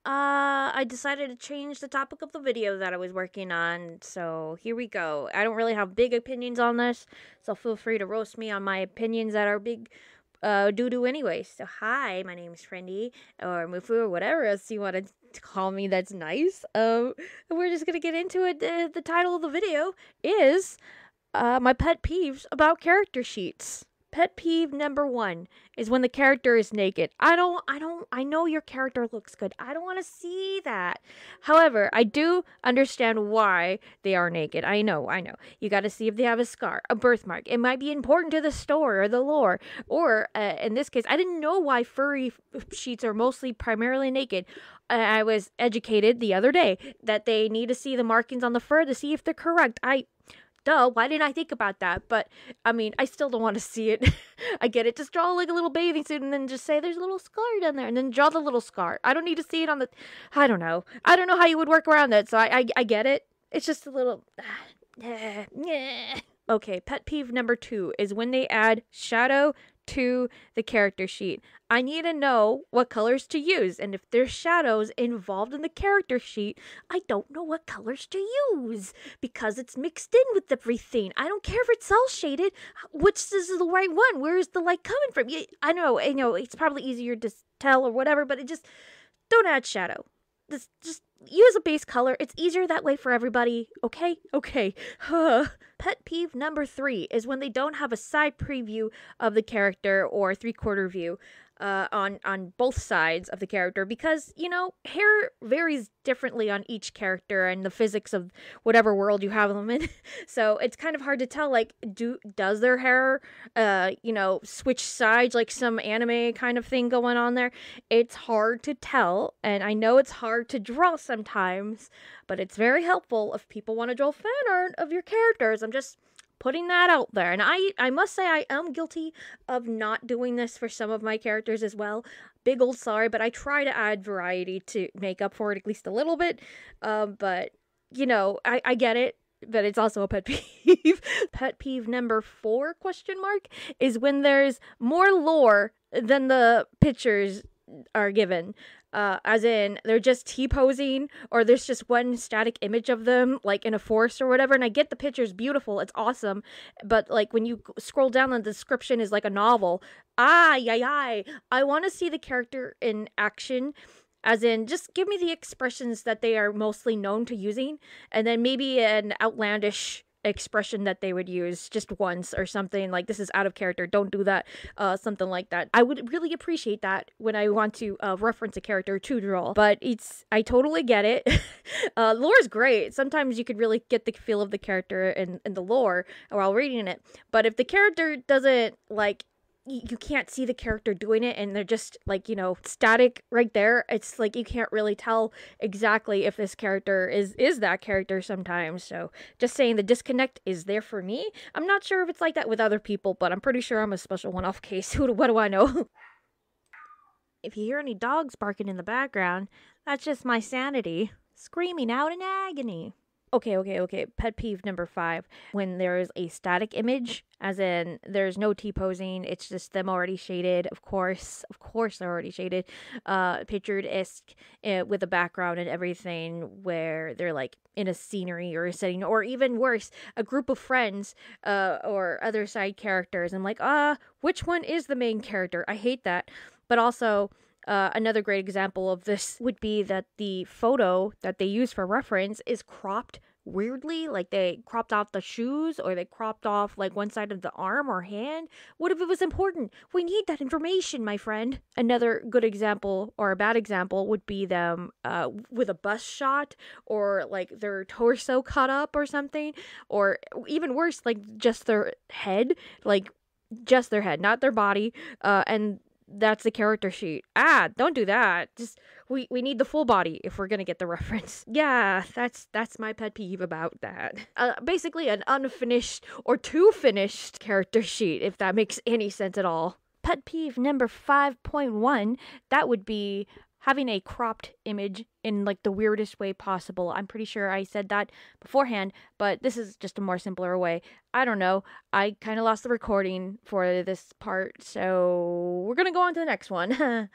I decided to change the topic of the video that I was working on, so here we go. I don't really have big opinions on this, so feel free to roast me on my opinions that are big doo-doo anyway. So hi, my name is Friendy, or Mufu, or whatever else you want to call me that's nice. We're just gonna get into it. The title of the video is my pet peeves about character sheets. Pet peeve number 1 is when the character is naked. I know your character looks good. I don't want to see that. However, I do understand why they are naked. I know. You got to see if they have a scar, a birthmark. It might be important to the story or the lore. Or, in this case, I didn't know why furry sheets are mostly primarily naked. I was educated the other day that they need to see the markings on the fur to see if they're correct. Duh, why didn't I think about that? But, I mean, I still don't want to see it. I get it. Just draw like a little bathing suit and then just say there's a little scar down there and then draw the little scar. I don't need to see it on the... I don't know. I don't know how you would work around that, so I get it. It's just a little... Okay, pet peeve number 2 is when they add shadow to the character sheet. I need to know what colors to use, and if there's shadows involved in the character sheet, I don't know what colors to use because it's mixed in with everything. I don't care if it's cell shaded. Which is the right one? Where is the light coming from? I know, it's probably easier to tell or whatever, but it just don't add shadow. Just use a base color. It's easier that way for everybody. Okay? Pet peeve number 3 is when they don't have a side preview of the character or three-quarter view on both sides of the character because, hair varies differently on each character and the physics of whatever world you have them in. So it's kind of hard to tell, like, does their hair, switch sides like some anime kind of thing going on there? It's hard to tell, and I know it's hard to draw sometimes, but it's very helpful if people want to draw fan art of your characters. I'm just putting that out there. And I must say I am guilty of not doing this for some of my characters as well. Big old sorry, but I try to add variety to make up for it at least a little bit. But, I get it. But it's also a pet peeve. Pet peeve number 4, question mark, is when there's more lore than the pictures are given. As in, they're just T-posing, or there's just one static image of them, like in a forest or whatever, and I get the picture's beautiful, it's awesome, but, like, when you scroll down, the description is like a novel. I want to see the character in action, as in, just give me the expressions that they are mostly known to using, and then maybe an outlandish expression that they would use just once or something like this is out of character, don't do that, something like that. I would really appreciate that when I want to reference a character to draw, but I totally get it. Lore is great. Sometimes you could really get the feel of the character and the lore while reading it, but if the character doesn't, like, you can't see the character doing it and they're just, like, static right there, it's like you can't really tell exactly if this character is that character sometimes. So just saying, the disconnect is there for me. I'm not sure if it's like that with other people, but I'm pretty sure I'm a special one-off case. What do I know? If you hear any dogs barking in the background, that's just my sanity screaming out in agony. Okay. Pet peeve number 5. When there's a static image, as in there's no T-posing, it's just them already shaded. Of course they're already shaded. Pictured-esque with a background and everything where they're, like, in a scenery or a setting, or even worse, a group of friends or other side characters. I'm like, which one is the main character? I hate that. But also... another great example of this would be that the photo that they use for reference is cropped weirdly, like they cropped off the shoes or they cropped off like one side of the arm or hand. What if it was important? We need that information, my friend. Another good example or a bad example would be them with a bust shot or like their torso cut up or something, or even worse, like just their head, like just their head, not their body, and that's the character sheet. Don't do that. Just we need the full body if we're gonna get the reference. Yeah, that's my pet peeve about that. Basically an unfinished or too finished character sheet, if that makes any sense at all. Pet peeve number 5.1, that would be having a cropped image in like the weirdest way possible. I'm pretty sure I said that beforehand, but this is just a more simpler way. I don't know. I kind of lost the recording for this part, so we're gonna go on to the next one.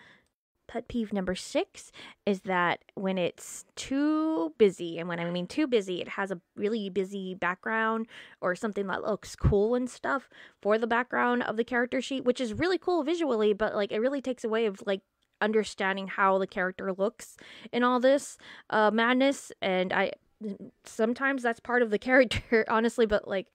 Pet peeve number 6 is that when it's too busy, and when I mean too busy, it has a really busy background or something that looks cool and stuff for the background of the character sheet, which is really cool visually, but like it really takes away of like understanding how the character looks in all this madness. And I sometimes that's part of the character, honestly, but like,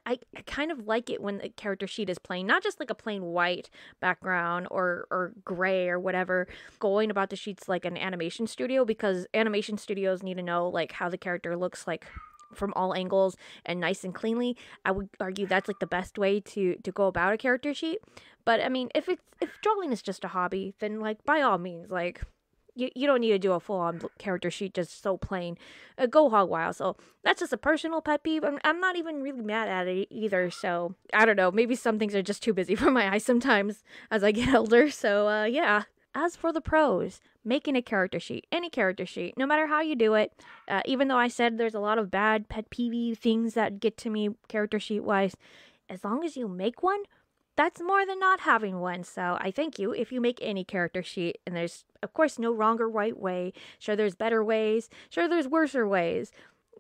I kind of like it when the character sheet is plain, not just like a plain white background or gray or whatever, going about the sheets like an animation studio, because animation studios need to know like how the character looks like from all angles and nice and cleanly. I would argue that's like the best way to go about a character sheet. But I mean, if drawing is just a hobby, then like by all means, like you don't need to do a full-on character sheet just so plain. Go hog wild. So that's just a personal pet peeve. I'm not even really mad at it either. So I don't know. Maybe some things are just too busy for my eyes sometimes as I get older. So yeah. As for the pros, making a character sheet, any character sheet, no matter how you do it, even though I said there's a lot of bad pet peeve things that get to me character sheet wise, as long as you make one, that's more than not having one. So I thank you if you make any character sheet. And there's, of course, no wrong or right way. Sure, there's better ways. Sure, there's worser ways.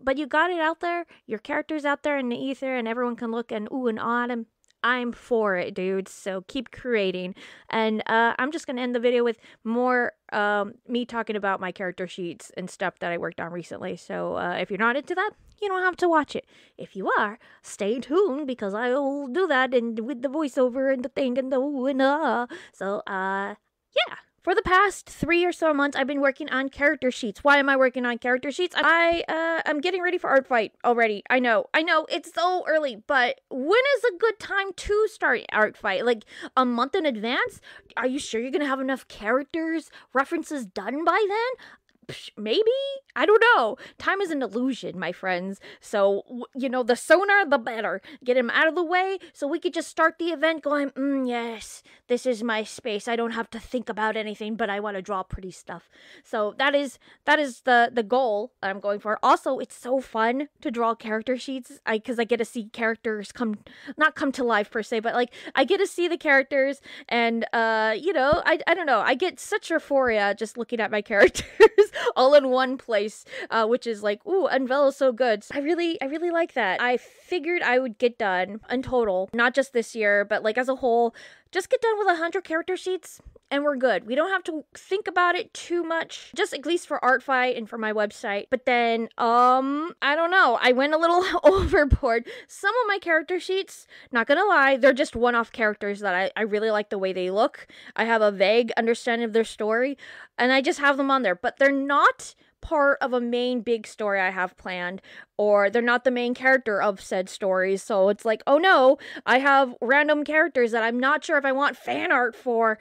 But you got it out there. Your character's out there in the ether, and everyone can look and ooh and ah at him. I'm for it, dude. So keep creating. And I'm just going to end the video with more me talking about my character sheets and stuff that I worked on recently. So if you're not into that, you don't have to watch it. If you are, stay tuned, because I will do that and with the voiceover and the thing and the ooh and ah. So yeah. For the past 3 or so months, I've been working on character sheets. Why am I working on character sheets? I'm getting ready for Art Fight already. I know, it's so early, but when is a good time to start Art Fight? Like a month in advance? Are you sure you're gonna have enough characters, references done by then? Maybe? I don't know. Time is an illusion, my friends. So, the sooner the better. Get him out of the way so we could just start the event going, yes, this is my space. I don't have to think about anything, but I want to draw pretty stuff. So that is the goal that I'm going for. Also, it's so fun to draw character sheets because I get to see characters not come to life per se, but like I get to see the characters and, I don't know. I get such euphoria just looking at my characters all in one place, which is like, ooh, Unveil is so good. So I really like that. I figured I would get done in total, not just this year, but like as a whole, just get done with 100 character sheets and we're good. We don't have to think about it too much, just at least for Art Fight and for my website. But then, I don't know. I went a little overboard. Some of my character sheets, not gonna lie, they're just one-off characters that I really like the way they look. I have a vague understanding of their story, and I just have them on there. But they're not part of a main big story I have planned, or they're not the main character of said stories. So it's like, oh no, I have random characters that I'm not sure if I want fan art for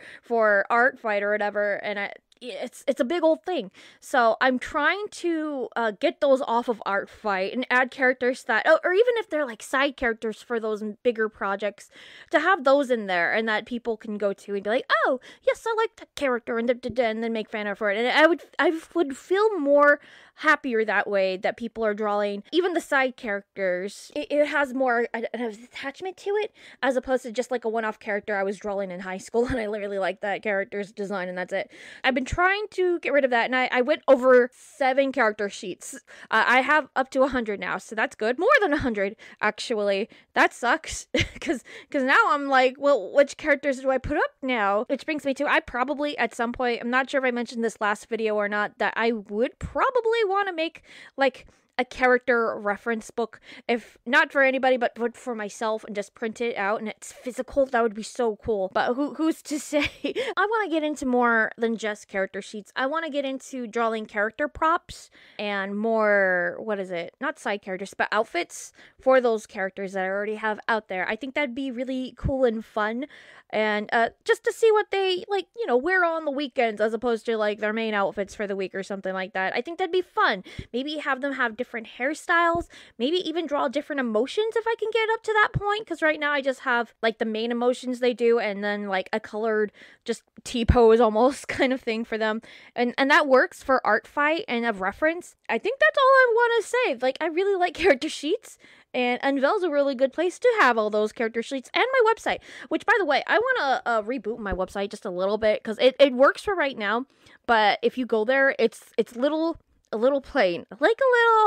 Art Fight or whatever, and it's a big old thing. So I'm trying to get those off of Art Fight and add characters that, or even if they're like side characters for those bigger projects, to have those in there and that people can go to and be like, oh yes, I like that character, and then make fan art for it. And I would feel more happier that way, that people are drawing even the side characters. It has more an attachment to it, as opposed to just like a one-off character I was drawing in high school and I literally like that character's design and that's it. I've been trying to get rid of that, and I went over 7 character sheets. I have up to 100 now, so that's good. More than 100, actually. That sucks, because now I'm like, well, which characters do I put up now? Which brings me to, I probably, at some point, I'm not sure if I mentioned this last video or not, that I would probably want to make, like, a character reference book, if not for anybody but for myself, and just print it out and it's physical. That would be so cool. But who's to say? I want to get into more than just character sheets. I want to get into drawing character props and more, what is it, not side characters, but outfits for those characters that I already have out there. I think that'd be really cool and fun, and just to see what they like, wear on the weekends as opposed to like their main outfits for the week or something like that. I think that'd be fun. Maybe have them have different hairstyles, maybe even draw different emotions if I can get up to that point, because right now I just have like the main emotions they do and then like a colored just T-pose almost kind of thing for them, and that works for Art Fight and a reference. I think that's all I want to say. Like, I really like character sheets, And Unveil's a really good place to have all those character sheets, and my website, which, by the way, I want to reboot my website just a little bit because it works for right now. But if you go there, it's a little plain, like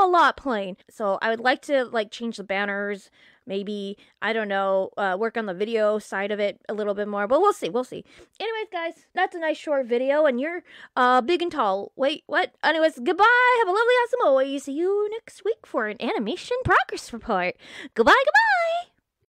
a lot plain. So I would like to like change the banners, maybe, I don't know, work on the video side of it a little bit more, but we'll see. Anyways, guys, that's a nice short video, and you're big and tall. Wait, what? Anyways, goodbye. Have a lovely, awesome always. See you next week for an animation progress report. Goodbye.